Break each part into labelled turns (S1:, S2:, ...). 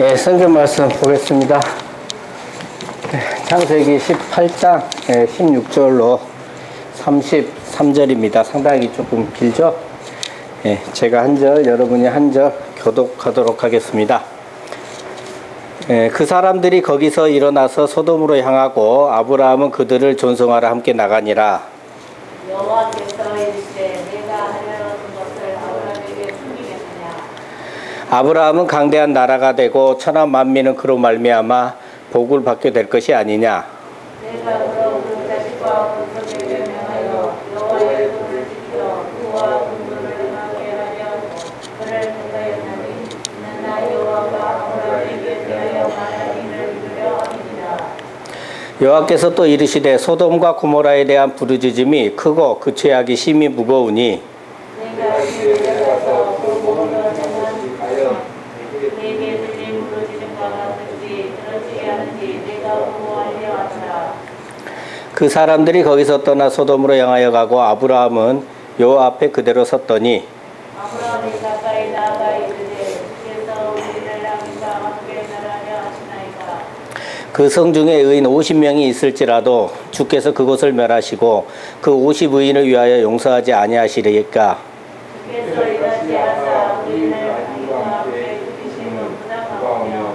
S1: 예, 성경 말씀 보겠습니다. 창세기 18장 16절로 33절입니다. 상당히 조금 길죠? 예, 제가 한 절, 여러분이 한 절 교독하도록 하겠습니다. 그 사람들이 거기서 일어나서 소돔으로 향하고 아브라함은 그들을 존송하러 함께 나가니라.
S2: 여호와께서 이르시되 내가 하려는 것을 아브라함에게 숨기겠느냐.
S1: 아브라함은 강대한 나라가 되고 천하 만민은 그로 말미암아 복을 받게 될 것이 아니냐.
S2: 내가 그로 그 자식과 그 손에게 명하여 여호와의 도를 지켜 그와 군부를 행하게 하려 그를 택하였나니 이는 나 여호와가 아브라함에게 대하여 말한 일을 이루려 함이니라.
S1: 여호와께서 또 이르시되 소돔과 고모라에 대한 부르짖음이 크고 그 죄악이 심히 무거우니
S2: 내가 이를 내려서 그 모든 행한 내게 들린 부르짖음과 같은지 그렇지 않은지 내가 보호하려 하노라.
S1: 그 사람들이 거기서 떠나 소돔으로 향하여 가고 아브라함은 여호와 앞에 그대로 섰더니
S2: 아브라함이 가까이 나아가 이르되 주께서 우리를 향해서 함께 나라려 하시나이까.
S1: 그 성 중에 의인 50명이 있을지라도 주께서 그곳을 멸하시고 그 50의인을 위하여 용서하지 아니하시리까.
S2: 주께서 이같이 하사 우리를 하나님 앞에 죽이심은 부당하며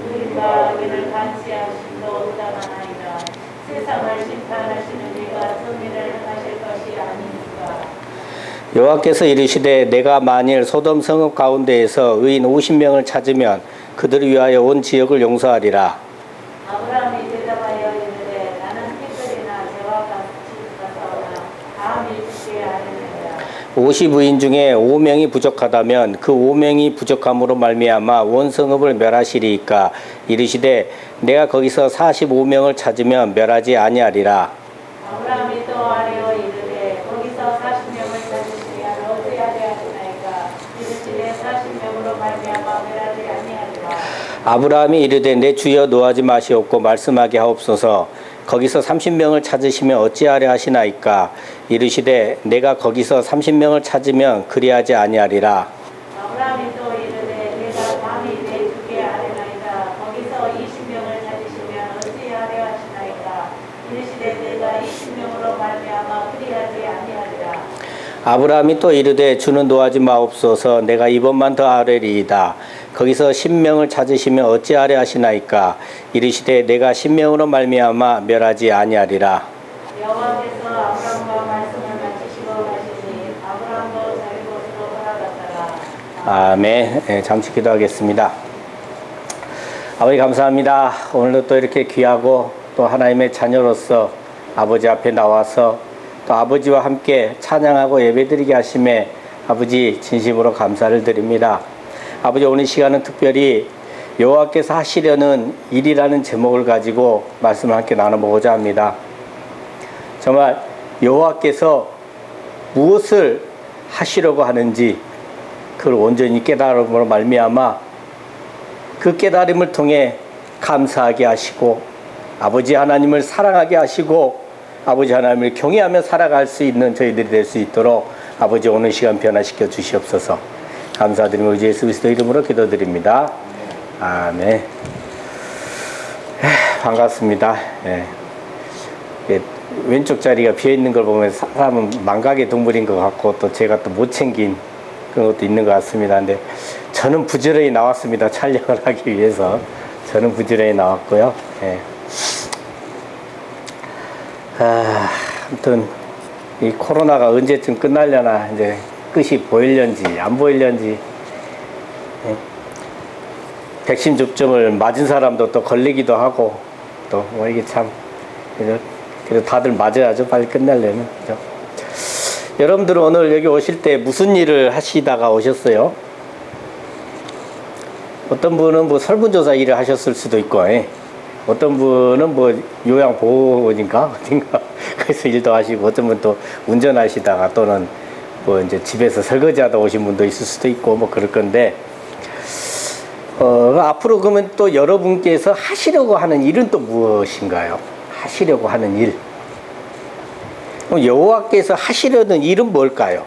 S2: 우리가 악인을 간시하심도 부당하나이다. 세상을 심판하시는 이가 정의를 행하실 것이 아니니까.
S1: 여호와께서 이르시되 내가 만일 소돔 성읍 가운데에서 의인 50명을 찾으면 그들을 위하여 온 지역을 용서하리라.
S2: 아브라함이 대답하여 이르되 나는 태클이나 재와 같사오나 다음이 죽게 하려니라.
S1: 50의인 중에 5명이 부족하다면 그 5명이 부족함으로 말미암아 온 성읍을 멸하시리이까. 이르시되 내가 거기서 45명을 찾으면 멸하지 아니하리라.
S2: 아브라함이 또 아뢰어 이르되 거기서 40명을 찾으시면 어찌하려 하시나이까. 이르시되 40명으로 말미암아 멸하지 아니하리라.
S1: 아브라함이 이르되 내 주여 노하지 마시옵고 말씀하게 하옵소서. 거기서 30명을 찾으시면 어찌하려 하시나이까. 이르시되 내가 거기서 30명을 찾으면 그리하지 아니하리라.
S2: 아브라함이 또 이르되 내가 감히 내 주께 아뢰나이다. 거기서 20명을 찾으시면 어찌하려 하시나이까. 이르시되 내가 20명으로 말미암아 그리하지 아니하리라.
S1: 아브라함이 또 이르되 주는 노하지 마옵소서. 내가 이번만 더 아뢰리이다. 거기서 10명을 찾으시면 어찌하려 하시나이까. 이르시되 내가 10명으로 말미암아 멸하지 아니하리라.
S2: 여호와께서 아브라함과 말씀을 마치시고 가시니 아브라함도 자기 곳으로 돌아갔더라.
S1: 아멘. 네, 잠시 기도하겠습니다. 아버지 감사합니다. 오늘도 또 이렇게 귀하고 또 하나님의 자녀로서 아버지 앞에 나와서 또 아버지와 함께 찬양하고 예배드리게 하심에 아버지 진심으로 감사를 드립니다. 아버지 오늘 시간은 특별히 여호와께서 하시려는 일이라는 제목을 가지고 말씀을 함께 나눠보고자 합니다. 정말 여호와께서 무엇을 하시려고 하는지 그걸 온전히 깨달음으로 말미암아 그 깨달음을 통해 감사하게 하시고 아버지 하나님을 사랑하게 하시고 아버지 하나님을 경외하며 살아갈 수 있는 저희들이 될 수 있도록 아버지 오늘 시간 변화시켜 주시옵소서. 감사드리며 우리 예수 그리스도 이름으로 기도드립니다. 아멘. 반갑습니다. 왼쪽 자리가 비어있는 걸 보면 사람은 망각의 동물인 것 같고 또 제가 또 못 챙긴 그런 것도 있는 것 같습니다. 근데 저는 부지런히 나왔습니다. 촬영을 하기 위해서. 저는 부지런히 나왔고요. 아무튼 이 코로나가 언제쯤 끝나려나 이제 끝이 보이려는지 안 보이려는지 백신 접종을 맞은 사람도 또 걸리기도 하고 또 뭐 이게 참 그래도 다들 맞아야죠. 빨리 끝내려면. 그죠? 여러분들은 오늘 여기 오실 때 무슨 일을 하시다가 오셨어요? 어떤 분은 뭐 설문조사 일을 하셨을 수도 있고 어떤 분은 뭐 요양보호인가 어딘가 그래서 일도 하시고 어떤 분은 또 운전하시다가 또는 뭐 이제 집에서 설거지하다 오신 분도 있을 수도 있고 뭐 그럴 건데 앞으로 그러면 또 여러분께서 하시려고 하는 일은 또 무엇인가요? 하시려고 하는 일. 그럼 여호와께서 하시려는 일은 뭘까요?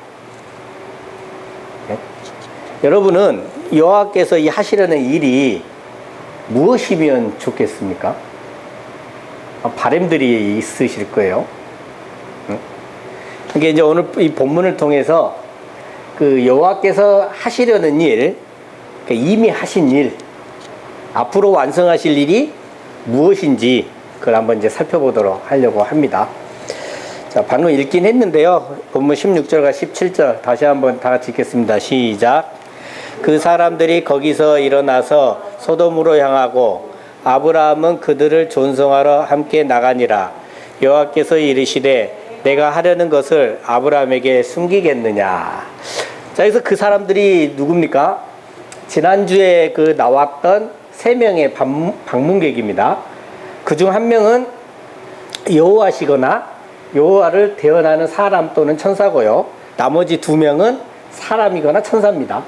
S1: 여러분은 여호와께서 이 하시려는 일이 무엇이면 좋겠습니까? 바람들이 있으실 거예요. 그러니까 이제 오늘 이 본문을 통해서 그 여호와께서 하시려는 일, 그러니까 이미 하신 일, 앞으로 완성하실 일이 무엇인지 그걸 한번 이제 살펴보도록 하려고 합니다. 자, 방금 읽긴 했는데요. 본문 16절과 17절 다시 한번 다 같이 읽겠습니다. 시작. 그 사람들이 거기서 일어나서 소돔으로 향하고 아브라함은 그들을 존성하러 함께 나가니라. 여호와께서 이르시되 내가 하려는 것을 아브라함에게 숨기겠느냐. 자, 여기서 그 사람들이 누굽니까? 지난주에 그 나왔던 3명의 방문객입니다. 그중 한 명은 여호와시거나 여호와를 대언하는 사람 또는 천사고요. 나머지 2명은 사람이거나 천사입니다.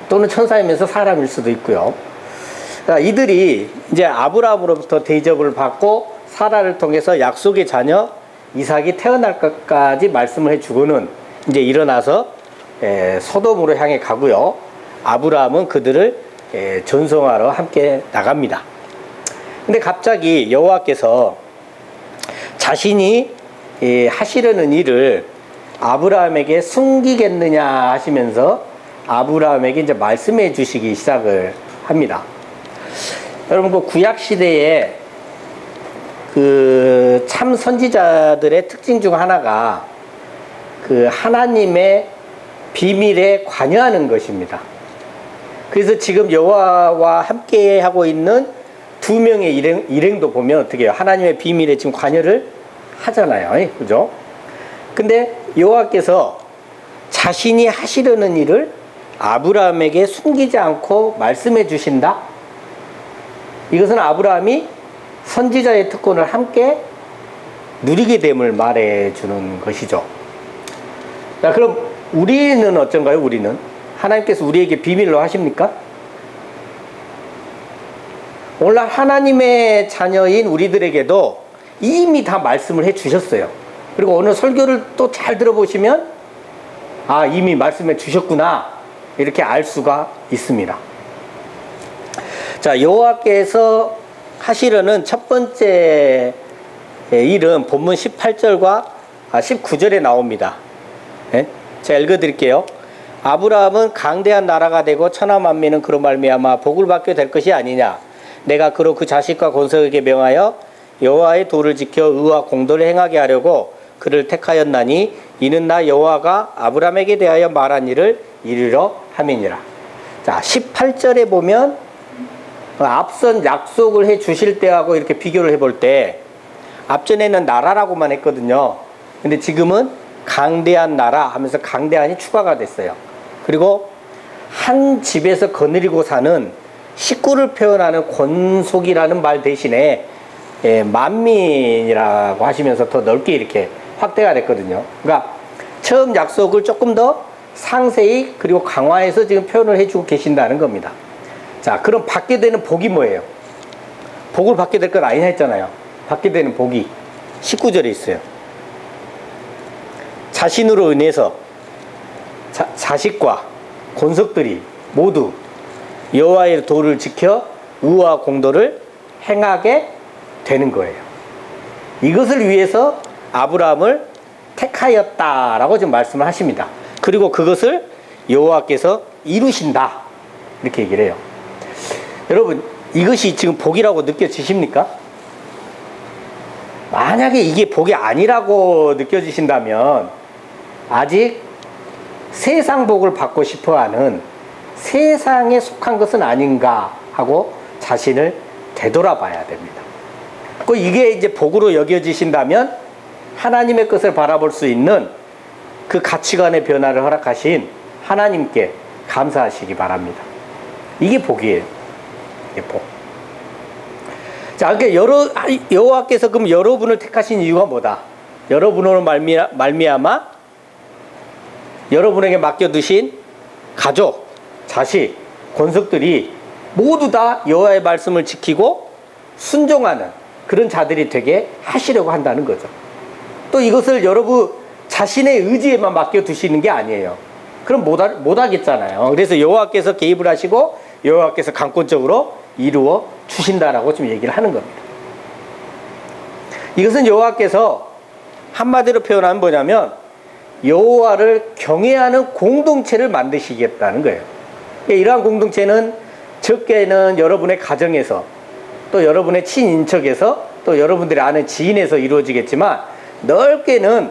S1: 또는 천사이면서 사람일 수도 있고요. 그러니까 이들이 이제 아브라함으로부터 대접을 받고 사라를 통해서 약속의 자녀 이삭이 태어날 것까지 말씀을 해주고는 이제 일어나서 소돔으로 향해 가고요. 아브라함은 그들을 전송하러 함께 나갑니다. 근데 갑자기 여호와께서 자신이 하시려는 일을 아브라함에게 숨기겠느냐 하시면서 아브라함에게 이제 말씀해 주시기 시작을 합니다. 여러분, 그 구약 시대에 그 참 선지자들의 특징 중 하나가 그 하나님의 비밀에 관여하는 것입니다. 그래서 지금 여호와와 함께 하고 있는 2명의 일행도 보면 어떻게 해요? 하나님의 비밀에 지금 관여를 하잖아요. 그죠? 근데 여호와께서 자신이 하시려는 일을 아브라함에게 숨기지 않고 말씀해 주신다? 이것은 아브라함이 선지자의 특권을 함께 누리게 됨을 말해 주는 것이죠. 자, 그럼 우리는 어쩐가요? 우리는 하나님께서 우리에게 비밀로 하십니까? 오늘 하나님의 자녀인 우리들에게도 이미 다 말씀을 해 주셨어요. 그리고 오늘 설교를 또 잘 들어보시면 아, 이미 말씀해 주셨구나 이렇게 알 수가 있습니다. 자, 여호와께서 하시려는 첫 번째 일은 본문 18절과 19절에 나옵니다. 네? 제가 읽어드릴게요. 아브라함은 강대한 나라가 되고 천하 만민은 그로 말미암아 복을 받게 될 것이 아니냐. 내가 그로 그 자식과 권속에게 명하여 여호와의 도를 지켜 의와 공도를 행하게 하려고 그를 택하였나니 이는 나 여호와가 아브라함에게 대하여 말한 일을 이루려 함이니라. 자, 18절에 보면 앞선 약속을 해 주실 때하고 이렇게 비교를 해볼 때 앞전에는 나라라고만 했거든요. 근데 지금은 강대한 나라 하면서 강대한이 추가가 됐어요. 그리고 한 집에서 거느리고 사는 식구를 표현하는 권속이라는 말 대신에 만민이라고 하시면서 더 넓게 이렇게 확대가 됐거든요. 그러니까 처음 약속을 조금 더 상세히 그리고 강화해서 지금 표현을 해주고 계신다는 겁니다. 자, 그럼 받게 되는 복이 뭐예요? 복을 받게 될 건 아니냐 했잖아요. 받게 되는 복이 19절에 있어요. 자신으로 인해서 자식과 권속들이 모두 여호와의 도를 지켜 의와 공도를 행하게 되는 거예요. 이것을 위해서 아브라함을 택하였다라고 지금 말씀을 하십니다. 그리고 그것을 여호와께서 이루신다 이렇게 얘기를 해요. 여러분, 이것이 지금 복이라고 느껴지십니까? 만약에 이게 복이 아니라고 느껴지신다면 아직 세상 복을 받고 싶어하는 세상에 속한 것은 아닌가 하고 자신을 되돌아봐야 됩니다. 이게 이제 복으로 여겨지신다면 하나님의 것을 바라볼 수 있는 그 가치관의 변화를 허락하신 하나님께 감사하시기 바랍니다. 이게 복이에요. 이게 복. 자, 그러니까 여호와께서 그럼 여러분을 택하신 이유가 뭐다? 여러분으로 말미암아 여러분에게 맡겨두신 가족, 자식, 권속들이 모두 다 여호와의 말씀을 지키고 순종하는 그런 자들이 되게 하시려고 한다는 거죠. 또 이것을 여러분 자신의 의지에만 맡겨두시는 게 아니에요. 그럼 못 하겠잖아요. 그래서 여호와께서 개입을 하시고 여호와께서 강권적으로 이루어 주신다라고 좀 얘기를 하는 겁니다. 이것은 여호와께서 한마디로 표현하면 뭐냐면 여호와를 경외하는 공동체를 만드시겠다는 거예요. 이러한 공동체는 적게는 여러분의 가정에서, 또 여러분의 친인척에서, 또 여러분들이 아는 지인에서 이루어지겠지만 넓게는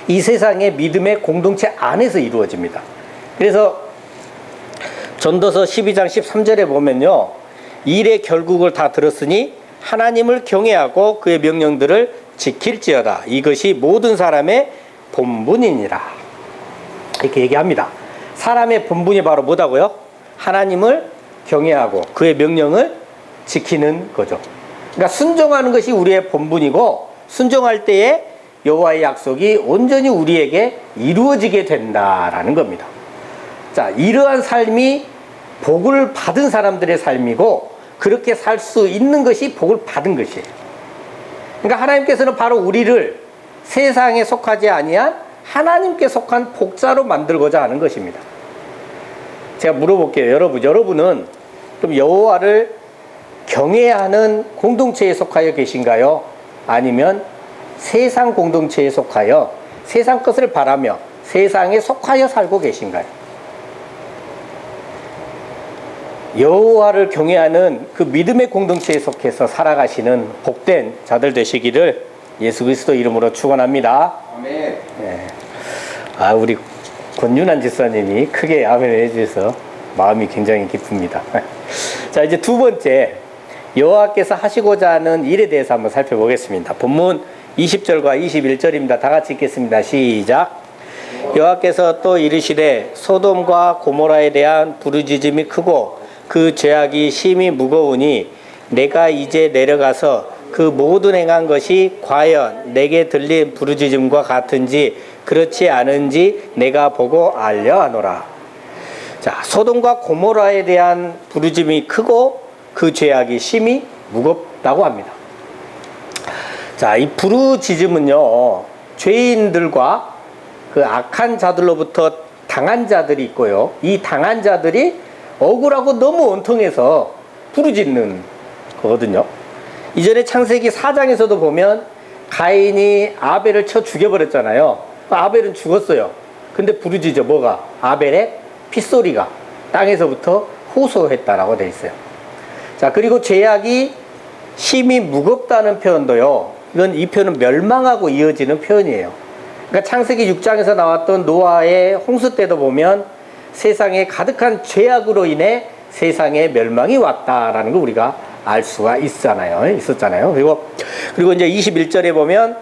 S1: 이 세상의 믿음의 공동체 안에서 이루어집니다. 그래서 전도서 12장 13절에 보면요, 일의 결국을 다 들었으니 하나님을 경외하고 그의 명령들을 지킬지어다. 이것이 모든 사람의 본분이니라. 이렇게 얘기합니다. 사람의 본분이 바로 뭐다고요? 하나님을 경외하고 그의 명령을 지키는 거죠. 그러니까 순종하는 것이 우리의 본분이고, 순종할 때에 여호와의 약속이 온전히 우리에게 이루어지게 된다라는 겁니다. 자, 이러한 삶이 복을 받은 사람들의 삶이고, 그렇게 살 수 있는 것이 복을 받은 것이에요. 그러니까 하나님께서는 바로 우리를 세상에 속하지 아니한 하나님께 속한 복자로 만들고자 하는 것입니다. 제가 물어볼게요. 여러분은 좀 여호와를 경외하는 공동체에 속하여 계신가요? 아니면 세상 공동체에 속하여 세상 것을 바라며 세상에 속하여 살고 계신가요? 여호와를 경외하는 그 믿음의 공동체에 속해서 살아가시는 복된 자들 되시기를 예수 그리스도 이름으로 축원합니다.
S3: 아멘.
S1: 네. 우리 권윤환 집사님이 크게 아멘을 해주셔서 마음이 굉장히 기쁩니다. 자, 이제 두 번째, 여호와께서 하시고자 하는 일에 대해서 한번 살펴보겠습니다. 본문 20절과 21절입니다. 다 같이 읽겠습니다. 시작. 여호와께서 또 이르시되 소돔과 고모라에 대한 부르짖음이 크고 그 죄악이 심히 무거우니 내가 이제 내려가서 그 모든 행한 것이 과연 내게 들린 부르짖음과 같은지 그렇지 않은지 내가 보고 알려 하노라. 자, 소돔과 고모라에 대한 부르짖음이 크고 그 죄악이 심히 무겁다고 합니다. 자, 이 부르짖음은요, 죄인들과 그 악한 자들로부터 당한 자들이 있고요, 이 당한 자들이 억울하고 너무 원통해서 부르짖는 거거든요. 이전에 창세기 4장에서도 보면 가인이 아벨을 쳐 죽여버렸잖아요. 아벨은 죽었어요. 근데 부르짖어. 뭐가? 아벨의 핏소리가 땅에서부터 호소했다라고 돼 있어요. 자, 그리고 죄악이 심히 무겁다는 표현도요, 이 표현은 멸망하고 이어지는 표현이에요. 그러니까 창세기 6장에서 나왔던 노아의 홍수 때도 보면 세상에 가득한 죄악으로 인해 세상에 멸망이 왔다라는 걸 우리가 알 수가 있었잖아요. 그리고 이제 21절에 보면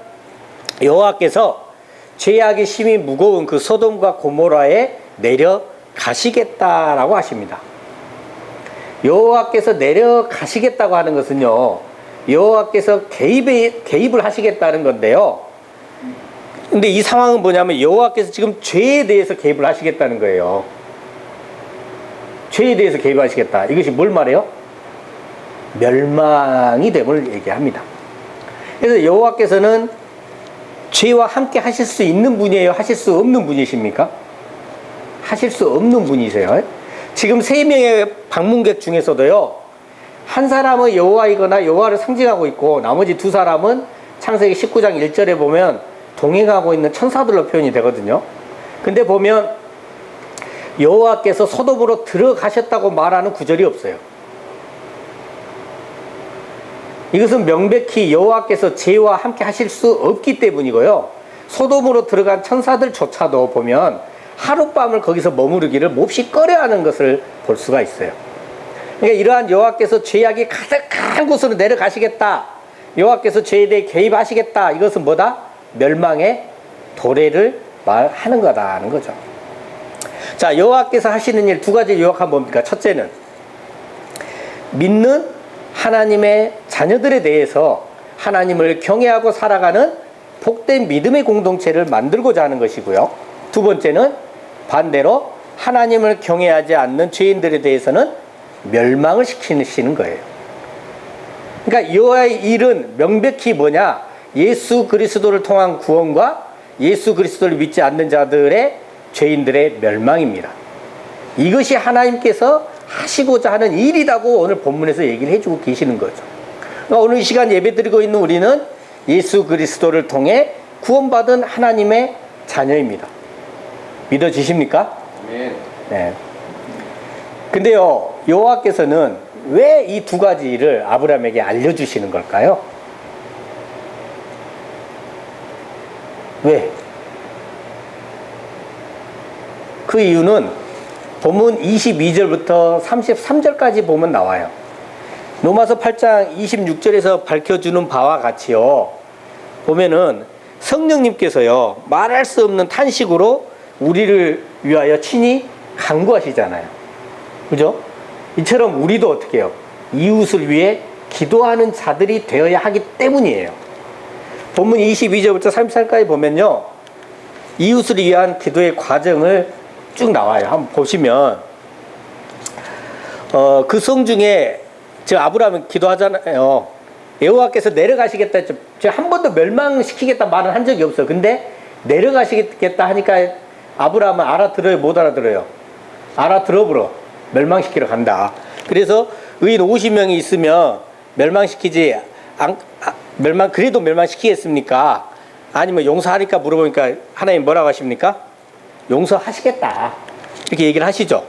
S1: 여호와께서 죄악이 심히 무거운 그 소돔과 고모라에 내려가시겠다라고 하십니다. 여호와께서 내려가시겠다고 하는 것은요, 여호와께서 개입을 하시겠다는 건데요. 근데 이 상황은 뭐냐면 여호와께서 지금 죄에 대해서 개입을 하시겠다는 거예요. 죄에 대해서 개입하시겠다. 이것이 뭘 말해요? 멸망이 됨을 얘기합니다. 그래서 여호와께서는 죄와 함께 하실 수 있는 분이에요? 하실 수 없는 분이십니까? 하실 수 없는 분이세요. 지금 3명의 방문객 중에서도요, 한 사람은 여호와이거나 여호와를 상징하고 있고 나머지 2사람은 창세기 19장 1절에 보면 동행하고 있는 천사들로 표현이 되거든요. 근데 보면 여호와께서 소돔으로 들어가셨다고 말하는 구절이 없어요. 이것은 명백히 여호와께서 죄와 함께 하실 수 없기 때문이고요, 소돔으로 들어간 천사들조차도 보면 하룻밤을 거기서 머무르기를 몹시 꺼려하는 것을 볼 수가 있어요. 그러니까 이러한 여호와께서 죄악이 가득한 곳으로 내려가시겠다, 여호와께서 죄에 대해 개입하시겠다, 이것은 뭐다? 멸망의 도래를 말하는 거다라는 거죠. 자, 여호와께서 하시는 일 2가지 요약하면 뭡니까? 첫째는 믿는 하나님의 자녀들에 대해서 하나님을 경외하고 살아가는 복된 믿음의 공동체를 만들고자 하는 것이고요, 2번째는 반대로 하나님을 경외하지 않는 죄인들에 대해서는 멸망을 시키시는 거예요. 그러니까 여호와의 일은 명백히 뭐냐? 예수 그리스도를 통한 구원과 예수 그리스도를 믿지 않는 자들의 죄인들의 멸망입니다. 이것이 하나님께서 하시고자 하는 일이라고 오늘 본문에서 얘기를 해주고 계시는 거죠. 그러니까 오늘 이 시간 예배 드리고 있는 우리는 예수 그리스도를 통해 구원받은 하나님의 자녀입니다. 믿어지십니까? 네. 근데요, 여호와께서는 왜 이 두 가지를 아브라함에게 알려주시는 걸까요? 왜? 그 이유는 본문 22절부터 33절까지 보면 나와요. 로마서 8장 26절에서 밝혀주는 바와 같이요. 보면은 성령님께서요, 말할 수 없는 탄식으로 우리를 위하여 친히 간구하시잖아요. 그죠? 이처럼 우리도 어떻게 해요? 이웃을 위해 기도하는 자들이 되어야 하기 때문이에요. 본문 22절부터 33절까지 보면요, 이웃을 위한 기도의 과정을 쭉 나와요. 한번 보시면 그 성 중에 지금 아브라함은 기도하잖아요. 여호와께서 내려가시겠다 했죠. 제가 한 번도 멸망시키겠다 말은 한 적이 없어요. 근데 내려가시겠다 하니까 아브라함은 알아들어요, 못 알아들어요? 알아들어버려. 멸망시키러 간다. 그래서 의인 50명이 있으면 그래도 멸망시키겠습니까? 아니면 용서하니까 물어보니까 하나님 뭐라고 하십니까? 용서하시겠다. 이렇게 얘기를 하시죠.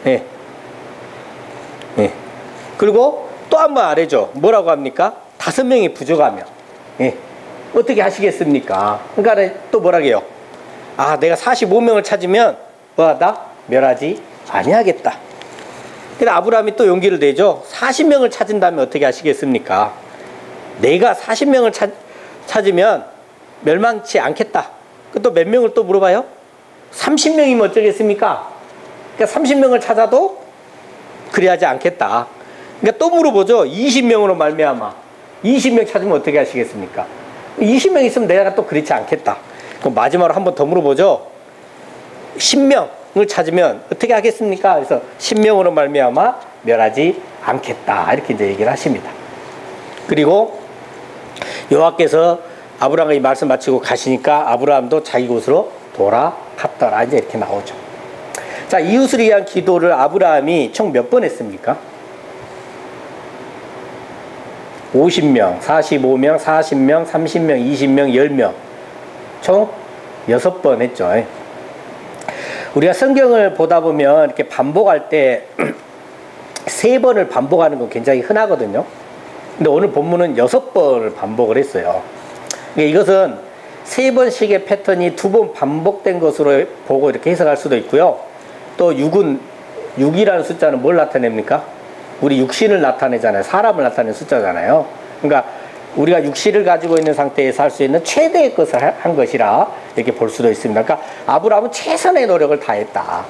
S1: 네. 네. 그리고 또 한 번 아래죠. 뭐라고 합니까? 5명이 부족하면. 네. 어떻게 하시겠습니까? 그러니까 또 뭐라고 해요? 아, 내가 45명을 찾으면 뭐하다? 멸하지 아니하겠다. 근데 아브라함이 또 용기를 내죠. 40명을 찾은다면 어떻게 하시겠습니까? 내가 40명을 찾으면 멸망치 않겠다. 또 몇 명을 또 물어봐요? 30명이면 어쩌겠습니까? 그러니까 30명을 찾아도 그래야지 않겠다. 그러니까 또 물어보죠. 20명으로 말미암아 20명 찾으면 어떻게 하시겠습니까? 20명 있으면 내가 또 그렇지 않겠다. 그럼 마지막으로 한 번 더 물어보죠. 10명을 찾으면 어떻게 하겠습니까? 그래서 10명으로 말미암아 멸하지 않겠다. 이렇게 이제 얘기를 하십니다. 그리고 여호와께서 아브라함이 말씀 마치고 가시니까 아브라함도 자기 곳으로 돌아갔더라. 이제 이렇게 나오죠. 자, 이웃을 위한 기도를 아브라함이 총 몇 번 했습니까? 50명, 45명, 40명, 30명, 20명, 10명. 총 6번 했죠. 우리가 성경을 보다 보면 이렇게 반복할 때 3번을 반복하는 건 굉장히 흔하거든요. 근데 오늘 본문은 6번을 반복을 했어요. 그러니까 이것은 3번씩의 패턴이 2번 반복된 것으로 보고 이렇게 해석할 수도 있고요. 또 6이라는 숫자는 뭘 나타냅니까? 우리 육신을 나타내잖아요. 사람을 나타내는 숫자잖아요. 그러니까 우리가 육신을 가지고 있는 상태에서 할 수 있는 최대의 것을 한 것이라 이렇게 볼 수도 있습니다. 그러니까 아브라함은 최선의 노력을 다했다.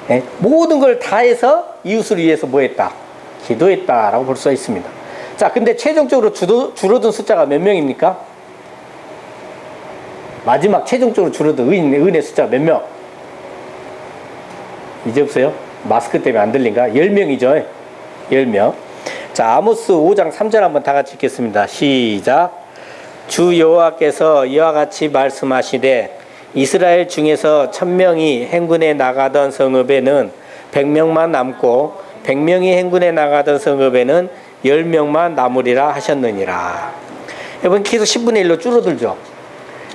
S1: 네? 모든 걸 다해서 이웃을 위해서 뭐 했다? 기도했다라고 볼 수가 있습니다. 자, 근데 최종적으로 줄어든 숫자가 몇 명입니까? 마지막 최종적으로 줄어든 의인의 숫자가 몇 명? 이제 없어요? 마스크 때문에 안 들린가? 10명이죠. 10명. 자, 아모스 5장 3절 한번 다 같이 읽겠습니다. 시작. 주 여호와께서 이와 같이 말씀하시되 이스라엘 중에서 1000명이 행군에 나가던 성읍에는 100명만 남고 100명이 행군에 나가던 성읍에는 10명만 남으리라 하셨느니라. 여러분 계속 10분의 1로 줄어들죠.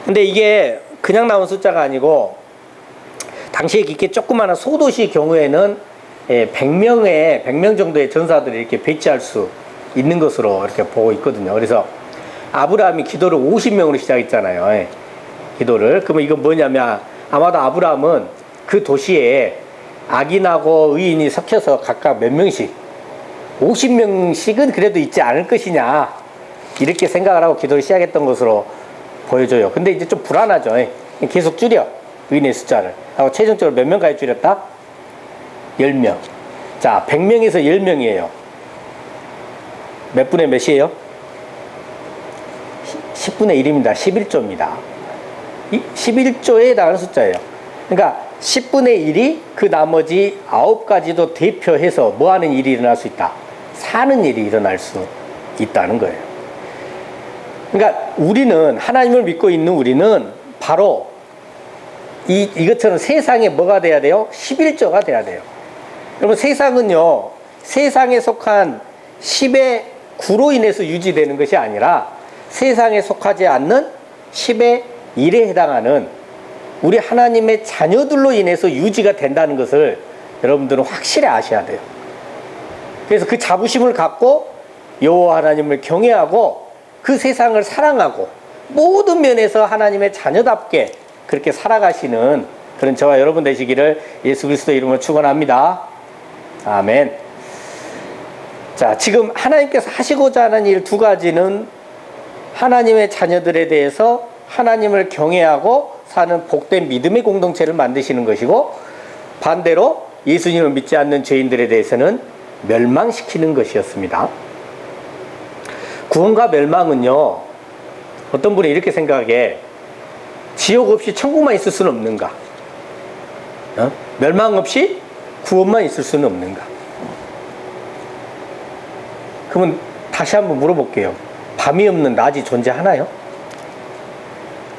S1: 근데 이게 그냥 나온 숫자가 아니고 당시에 이렇게 조그마한 소도시 경우에는 100명 정도의 전사들이 이렇게 배치할 수 있는 것으로 이렇게 보고 있거든요. 그래서 아브라함이 기도를 50명으로 시작했잖아요. 기도를. 그러면 이건 뭐냐면 아마도 아브라함은 그 도시에 악인하고 의인이 섞여서 각각 몇 명씩 50명씩은 그래도 있지 않을 것이냐 이렇게 생각을 하고 기도를 시작했던 것으로 보여져요. 근데 이제 좀 불안하죠. 계속 줄여 의인의 숫자를 하고 최종적으로 몇 명까지 줄였다? 10명. 자, 100명에서 10명이에요. 몇 분의 몇이에요? 10분의 1입니다. 11조입니다. 11조에 해당하는 숫자예요. 그러니까 10분의 1이 그 나머지 9가지도 대표해서 뭐 하는 일이 일어날 수 있다? 사는 일이 일어날 수 있다는 거예요. 그러니까 우리는 하나님을 믿고 있는 우리는 바로 이것처럼 세상에 뭐가 돼야 돼요? 11조가 돼야 돼요. 여러분 세상은요, 세상에 속한 10의 9로 인해서 유지되는 것이 아니라 세상에 속하지 않는 10의 1에 해당하는 우리 하나님의 자녀들로 인해서 유지가 된다는 것을 여러분들은 확실히 아셔야 돼요. 그래서 그 자부심을 갖고 여호와 하나님을 경외하고 그 세상을 사랑하고 모든 면에서 하나님의 자녀답게 그렇게 살아가시는 그런 저와 여러분 되시기를 예수 그리스도 이름으로 축원합니다. 아멘. 자, 지금 하나님께서 하시고자 하는 일 두 가지는 하나님의 자녀들에 대해서 하나님을 경외하고 사는 복된 믿음의 공동체를 만드시는 것이고, 반대로 예수님을 믿지 않는 죄인들에 대해서는 멸망시키는 것이었습니다. 구원과 멸망은요, 어떤 분이 이렇게 생각해, 지옥 없이 천국만 있을 수는 없는가? 멸망 없이 구원만 있을 수는 없는가? 그러면 다시 한번 물어볼게요. 밤이 없는 낮이 존재하나요?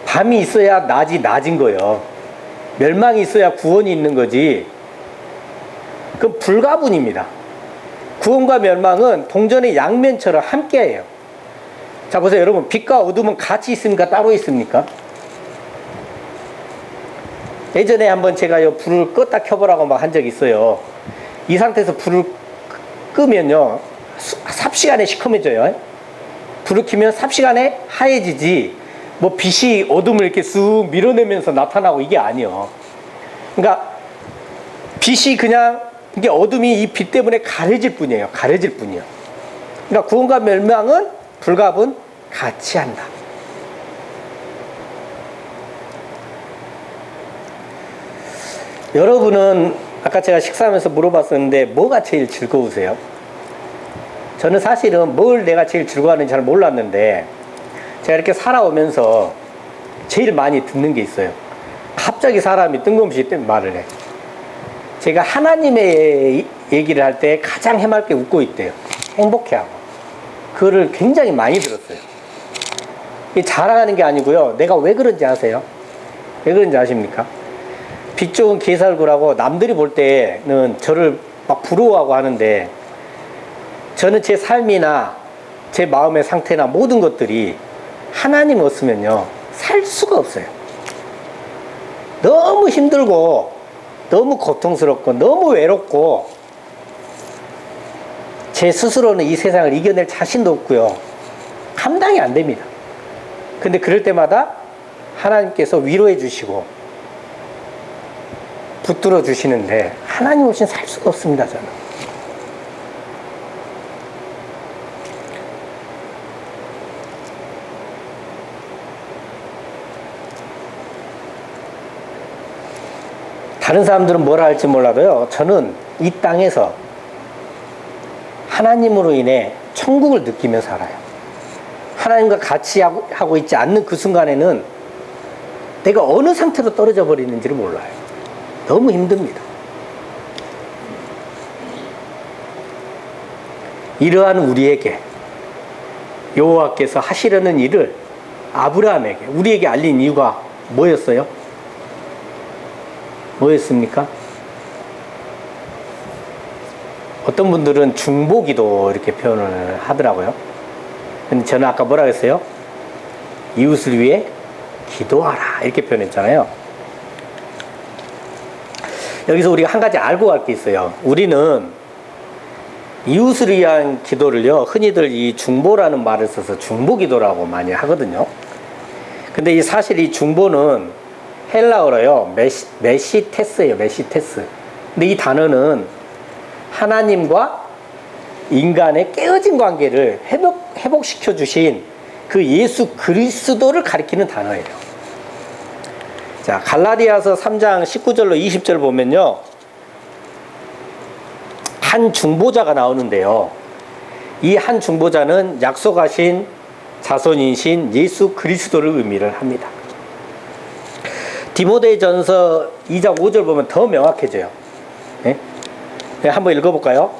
S1: 밤이 있어야 낮이 낮은 거예요. 멸망이 있어야 구원이 있는 거지. 그건 불가분입니다. 구원과 멸망은 동전의 양면처럼 함께해요. 자, 보세요. 여러분, 빛과 어둠은 같이 있습니까? 따로 있습니까? 예전에 한번 제가 불을 껐다 켜보라고 막 한 적이 있어요. 이 상태에서 불을 끄면요, 삽시간에 시커매져요. 불을 켜면 삽시간에 하얘지지, 뭐 빛이 어둠을 이렇게 쑥 밀어내면서 나타나고 이게 아니에요. 그러니까 빛이 그냥, 이게 어둠이 이 빛 때문에 가려질 뿐이에요. 가려질 뿐이에요. 그러니까 구원과 멸망은 불가분 같이 한다. 여러분은 아까 제가 식사하면서 물어봤었는데 뭐가 제일 즐거우세요? 저는 사실은 뭘 내가 제일 즐거워하는지 잘 몰랐는데 제가 이렇게 살아오면서 제일 많이 듣는 게 있어요. 갑자기 사람이 뜬금없이 말을 해. 제가 하나님의 얘기를 할 때 가장 해맑게 웃고 있대요. 행복해하고. 그거를 굉장히 많이 들었어요. 이게 자랑하는 게 아니고요. 내가 왜 그런지 아세요? 왜 그런지 아십니까? 빛 좋은 개살구라고 남들이 볼 때는 저를 막 부러워하고 하는데, 저는 제 삶이나 제 마음의 상태나 모든 것들이 하나님 없으면요 살 수가 없어요. 너무 힘들고 너무 고통스럽고 너무 외롭고 제 스스로는 이 세상을 이겨낼 자신도 없고요, 감당이 안 됩니다. 근데 그럴 때마다 하나님께서 위로해 주시고 붙들어 주시는데 하나님 없이는 살 수가 없습니다. 저는 다른 사람들은 뭐라 할지 몰라도요, 저는 이 땅에서 하나님으로 인해 천국을 느끼며 살아요. 하나님과 같이 하고 있지 않는 그 순간에는 내가 어느 상태로 떨어져 버리는지를 몰라요. 너무 힘듭니다. 이러한 우리에게 여호와께서 하시려는 일을 아브라함에게, 우리에게 알린 이유가 뭐였어요? 뭐였습니까? 어떤 분들은 중보기도 이렇게 표현을 하더라고요. 근데 저는 아까 뭐라고 했어요? 이웃을 위해 기도하라 이렇게 표현했잖아요. 여기서 우리가 한 가지 알고 갈 게 있어요. 우리는 이웃을 위한 기도를요, 흔히들 이 중보라는 말을 써서 중보기도라고 많이 하거든요. 근데 사실 이 중보는 헬라어로요, 메시테스예요. 메시테스. 근데 이 단어는 하나님과 인간의 깨어진 관계를 회복시켜 주신 그 예수 그리스도를 가리키는 단어예요. 자, 갈라디아서 3장 19절로 20절 보면요, 한 중보자가 나오는데요, 이 한 중보자는 약속하신 자손이신 예수 그리스도를 의미를 합니다. 디모데전서 2장 5절 보면 더 명확해져요. 네? 네, 한번 읽어볼까요?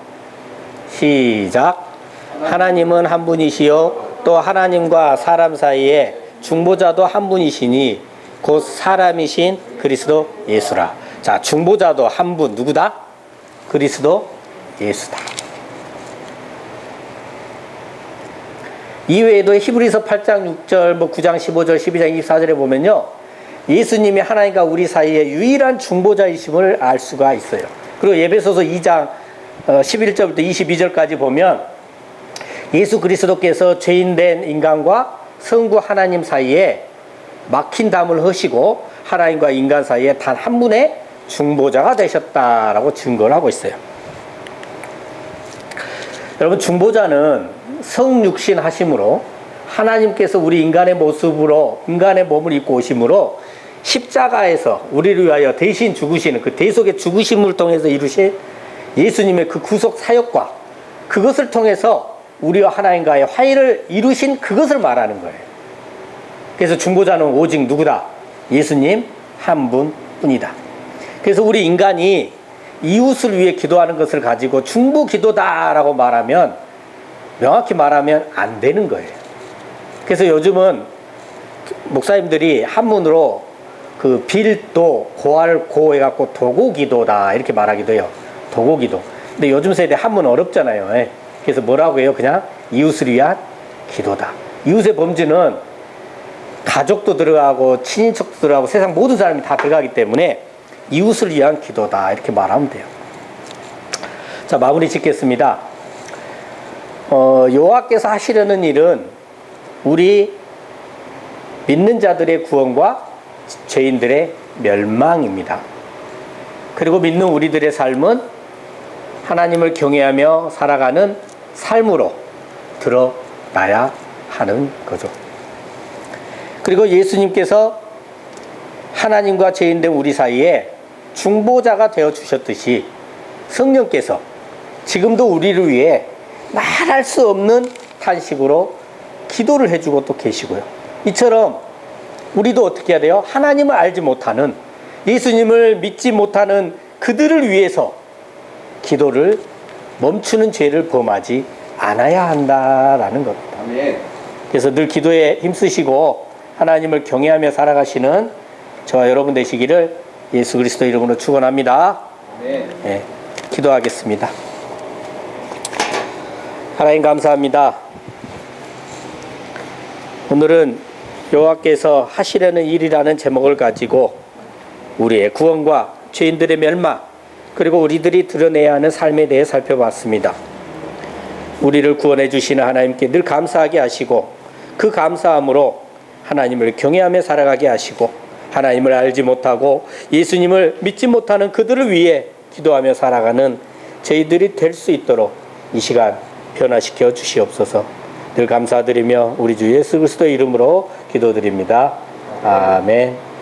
S1: 시작. 하나님은 한 분이시요 또 하나님과 사람 사이에 중보자도 한 분이시니 곧 사람이신 그리스도 예수라. 자, 중보자도 한 분, 누구다? 그리스도 예수다. 이외에도 히브리서 8장 6절, 9장 15절, 12장 24절에 보면요, 예수님이 하나님과 우리 사이의 유일한 중보자이심을 알 수가 있어요. 그리고 에베소서 2장 11절부터 22절까지 보면 예수 그리스도께서 죄인된 인간과 성부 하나님 사이에 막힌 담을 허시고 하나님과 인간 사이에 단 한 분의 중보자가 되셨다라고 증거를 하고 있어요. 여러분, 중보자는 성육신 하심으로 하나님께서 우리 인간의 모습으로 인간의 몸을 입고 오심으로 십자가에서 우리를 위하여 대신 죽으시는 그 대속의 죽으심을 통해서 이루신 예수님의 그 구속 사역과 그것을 통해서 우리와 하나님과의 화해를 이루신 그것을 말하는 거예요. 그래서 중보자는 오직 누구다? 예수님 한 분뿐이다. 그래서 우리 인간이 이웃을 위해 기도하는 것을 가지고 중보 기도다라고 말하면, 명확히 말하면 안 되는 거예요. 그래서 요즘은 목사님들이 한문으로 그 빌도 고할 해갖고 도고기도다 이렇게 말하기도 해요. 도고기도. 근데 요즘 세대 한문 어렵잖아요. 예. 그래서 뭐라고 해요? 그냥 이웃을 위한 기도다. 이웃의 범주는 가족도 들어가고 친인척도 들어가고 세상 모든 사람이 다 들어가기 때문에 이웃을 위한 기도다 이렇게 말하면 돼요. 자, 마무리 짓겠습니다. 여호와께서 하시려는 일은 우리 믿는 자들의 구원과 죄인들의 멸망입니다. 그리고 믿는 우리들의 삶은 하나님을 경외하며 살아가는 삶으로 드러나야 하는 거죠. 그리고 예수님께서 하나님과 죄인된 우리 사이에 중보자가 되어 주셨듯이 성령께서 지금도 우리를 위해 말할 수 없는 탄식으로 기도를 해주고 또 계시고요. 이처럼 우리도 어떻게 해야 돼요? 하나님을 알지 못하는, 예수님을 믿지 못하는 그들을 위해서 기도를 멈추는 죄를 범하지 않아야 한다라는 겁니다.
S3: 아멘.
S1: 그래서 늘 기도에 힘쓰시고 하나님을 경외하며 살아가시는 저와 여러분 되시기를 예수 그리스도 이름으로 축원합니다.
S3: 아멘.
S1: 네, 기도하겠습니다. 하나님 감사합니다. 오늘은 여호와께서 하시려는 일이라는 제목을 가지고 우리의 구원과 죄인들의 멸망, 그리고 우리들이 드러내야 하는 삶에 대해 살펴봤습니다. 우리를 구원해 주시는 하나님께 늘 감사하게 하시고 그 감사함으로 하나님을 경외하며 살아가게 하시고 하나님을 알지 못하고 예수님을 믿지 못하는 그들을 위해 기도하며 살아가는 저희들이 될 수 있도록 이 시간 변화시켜 주시옵소서. 늘 감사드리며 우리 주 예수 그리스도의 이름으로 기도드립니다. 아멘.